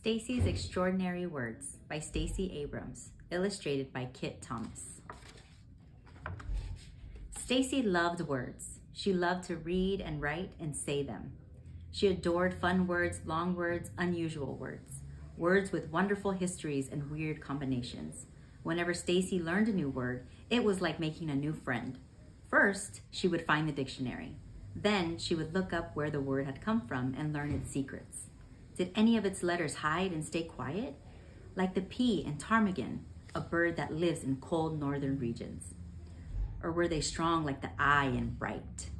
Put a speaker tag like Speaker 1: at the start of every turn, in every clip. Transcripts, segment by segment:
Speaker 1: Stacey's Extraordinary Words by Stacey Abrams, illustrated by Kit Thomas. Stacey loved words. She loved to read and write and say them. She adored fun words, long words, unusual words, words with wonderful histories and weird combinations. Whenever Stacey learned a new word, it was like making a new friend. First, she would find the dictionary. Then she would look up where the word had come from and learn its secrets. Did any of its letters hide and stay quiet? Like the P in ptarmigan, a bird that lives in cold northern regions. Or were they strong like the I in bright?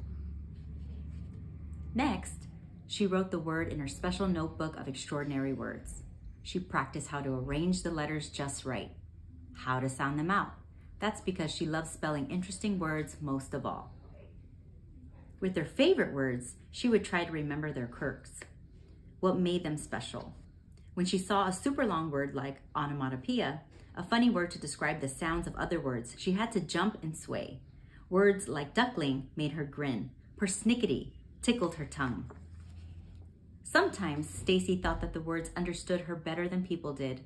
Speaker 1: Next, she wrote the word in her special notebook of extraordinary words. She practiced how to arrange the letters just right, how to sound them out. That's because she loves spelling interesting words most of all. With her favorite words, she would try to remember their quirks, what made them special. When she saw a super long word like onomatopoeia, a funny word to describe the sounds of other words, she had to jump and sway. Words like duckling made her grin. Persnickety tickled her tongue. Sometimes Stacey thought that the words understood her better than people did.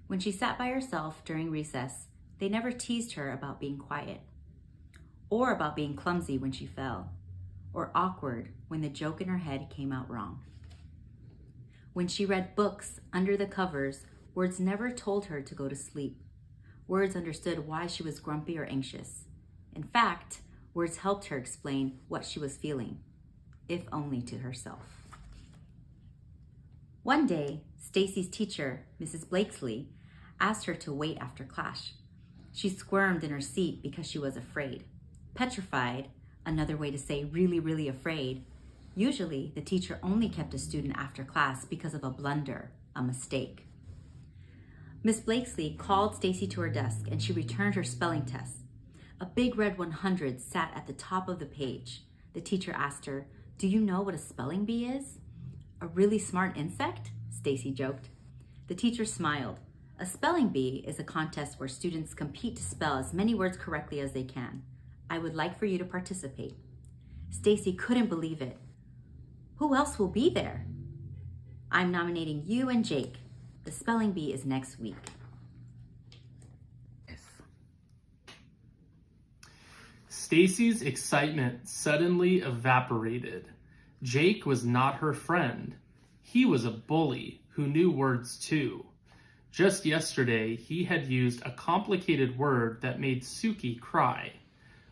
Speaker 1: When she sat by herself during recess, they never teased her about being quiet, or about being clumsy when she fell, or awkward when the joke in her head came out wrong. When she read books under the covers, words never told her to go to sleep. Words understood why she was grumpy or anxious. In fact, words helped her explain what she was feeling, if only to herself. One day, Stacey's teacher, Mrs. Blakesley, asked her to wait after class. She squirmed in her seat because she was afraid. Petrified, another way to say really, really afraid. Usually, the teacher only kept a student after class because of a blunder, a mistake. Miss Blakesley called Stacey to her desk and she returned her spelling test. A big red 100 sat at the top of the page. The teacher asked her, "Do you know what a spelling bee is?" "A really smart insect?" Stacey joked. The teacher smiled. A spelling bee is a contest where students compete to spell as many words correctly as they can. I would like for you to participate. Stacey couldn't believe it. Who else will be there? I'm nominating you and Jake. The spelling bee is next week.
Speaker 2: Stacey's excitement suddenly evaporated. Jake was not her friend. He was a bully who knew words too. Just yesterday, he had used a complicated word that made Suki cry.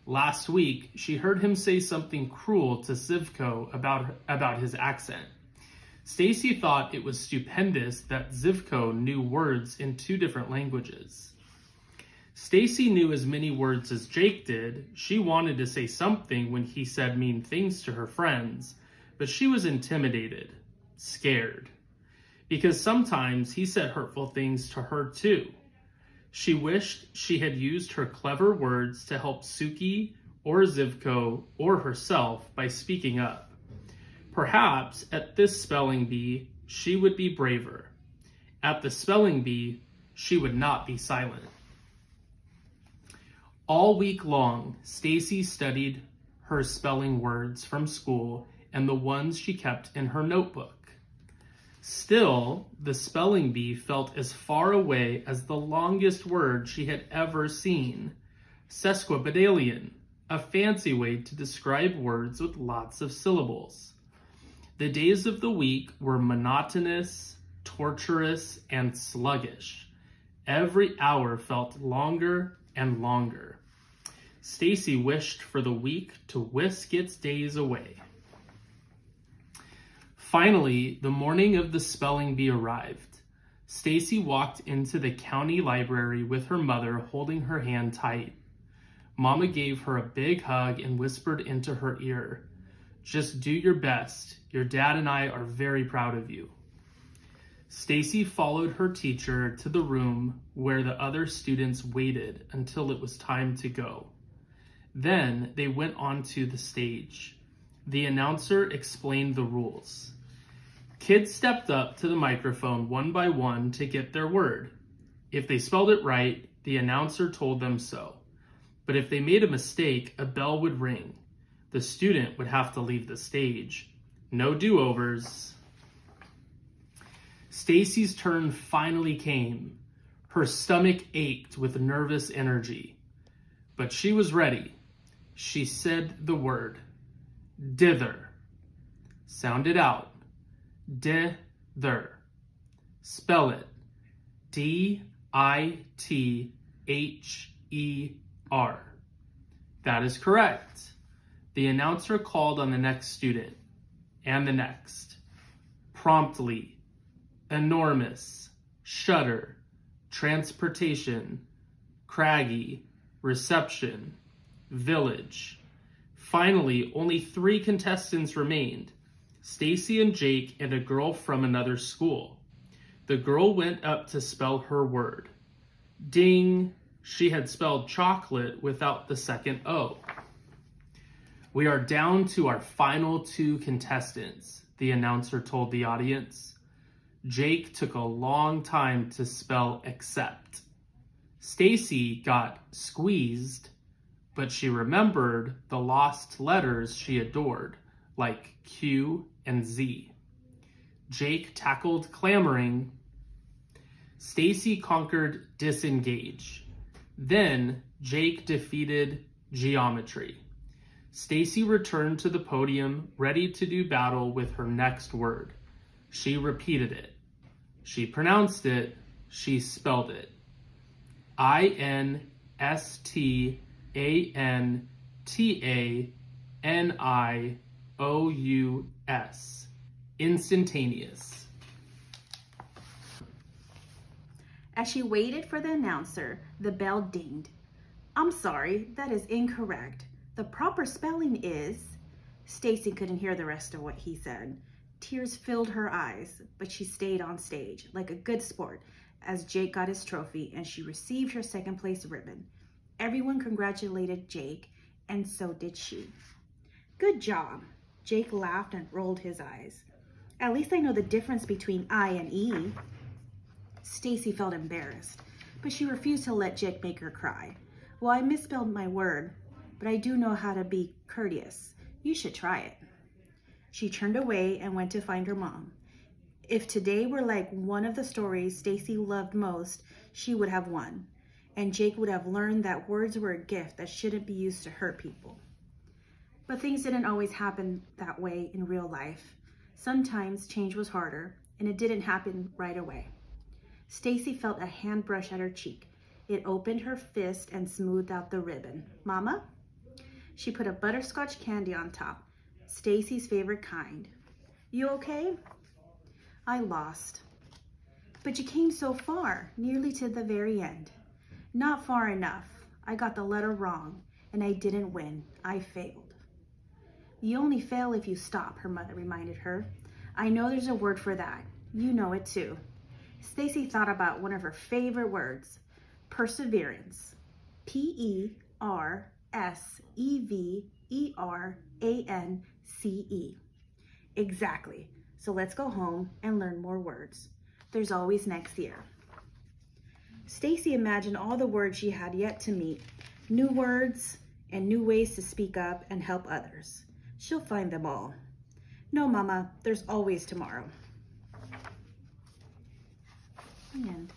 Speaker 2: Last week, she heard him say something cruel to Zivko about his accent. Stacey thought it was stupendous that Zivko knew words in 2 different languages. Stacey knew as many words as Jake did. She wanted to say something when he said mean things to her friends, but she was intimidated, scared, because sometimes he said hurtful things to her too. She wished she had used her clever words to help Suki or Zivko or herself by speaking up. Perhaps at this spelling bee, she would be braver. At the spelling bee, she would not be silent. All week long, Stacey studied her spelling words from school and the ones she kept in her notebook. Still, the spelling bee felt as far away as the longest word she had ever seen. Sesquipedalian, a fancy way to describe words with lots of syllables. The days of the week were monotonous, torturous, and sluggish. Every hour felt longer and longer. Stacey wished for the week to whisk its days away. Finally, the morning of the spelling bee arrived. Stacey walked into the county library with her mother holding her hand tight. Mama gave her a big hug and whispered into her ear, "Just do your best. Your dad and I are very proud of you." Stacey followed her teacher to the room where the other students waited until it was time to go. Then they went onto the stage. The announcer explained the rules. Kids stepped up to the microphone one by one to get their word. If they spelled it right, the announcer told them so. But if they made a mistake, a bell would ring. The student would have to leave the stage. No do-overs. Stacey's turn finally came. Her stomach ached with nervous energy. But she was ready. She said the word. Dither. Sound it out. Dither. Spell it. D-I-T-H-E-R. That is correct. The announcer called on the next student. And the next. Promptly. Enormous. Shutter. Transportation. Craggy. Reception. Village. Finally, only 3 contestants remained. Stacey and Jake and a girl from another school. The girl went up to spell her word. Ding! She had spelled chocolate without the second O. We are down to our final 2 contestants, the announcer told the audience. Jake took a long time to spell accept. Stacey got squeezed, but she remembered the lost letters she adored, like Q and Z. Jake tackled clamoring. Stacey conquered disengage. Then Jake defeated geometry. Stacey returned to the podium, ready to do battle with her next word. She repeated it. She pronounced it. She spelled it. INSTANTANIOUS. Instantaneous.
Speaker 3: As she waited for the announcer, the bell dinged. I'm sorry, that is incorrect. The proper spelling is... Stacey couldn't hear the rest of what he said. Tears filled her eyes, but she stayed on stage like a good sport as Jake got his trophy and she received her second place ribbon. Everyone congratulated Jake, and so did she. Good job. Jake laughed and rolled his eyes. At least I know the difference between I and E. Stacey felt embarrassed, but she refused to let Jake make her cry. Well, I misspelled my word, but I do know how to be courteous. You should try it. She turned away and went to find her mom. If today were like one of the stories Stacey loved most, she would have won. And Jake would have learned that words were a gift that shouldn't be used to hurt people. But things didn't always happen that way in real life. Sometimes change was harder, and it didn't happen right away. Stacey felt a hand brush at her cheek. It opened her fist and smoothed out the ribbon. Mama? She put a butterscotch candy on top, Stacey's favorite kind. You okay? I lost. But you came so far, nearly to the very end. Not far enough. I got the letter wrong, and I didn't win. I failed. You only fail if you stop, her mother reminded her. I know there's a word for that. You know it too. Stacey thought about one of her favorite words, perseverance. Perseverance. Exactly. So let's go home and learn more words. There's always next year. Stacey imagined all the words she had yet to meet, new words and new ways to speak up and help others. She'll find them all. No, Mama, there's always tomorrow. The end.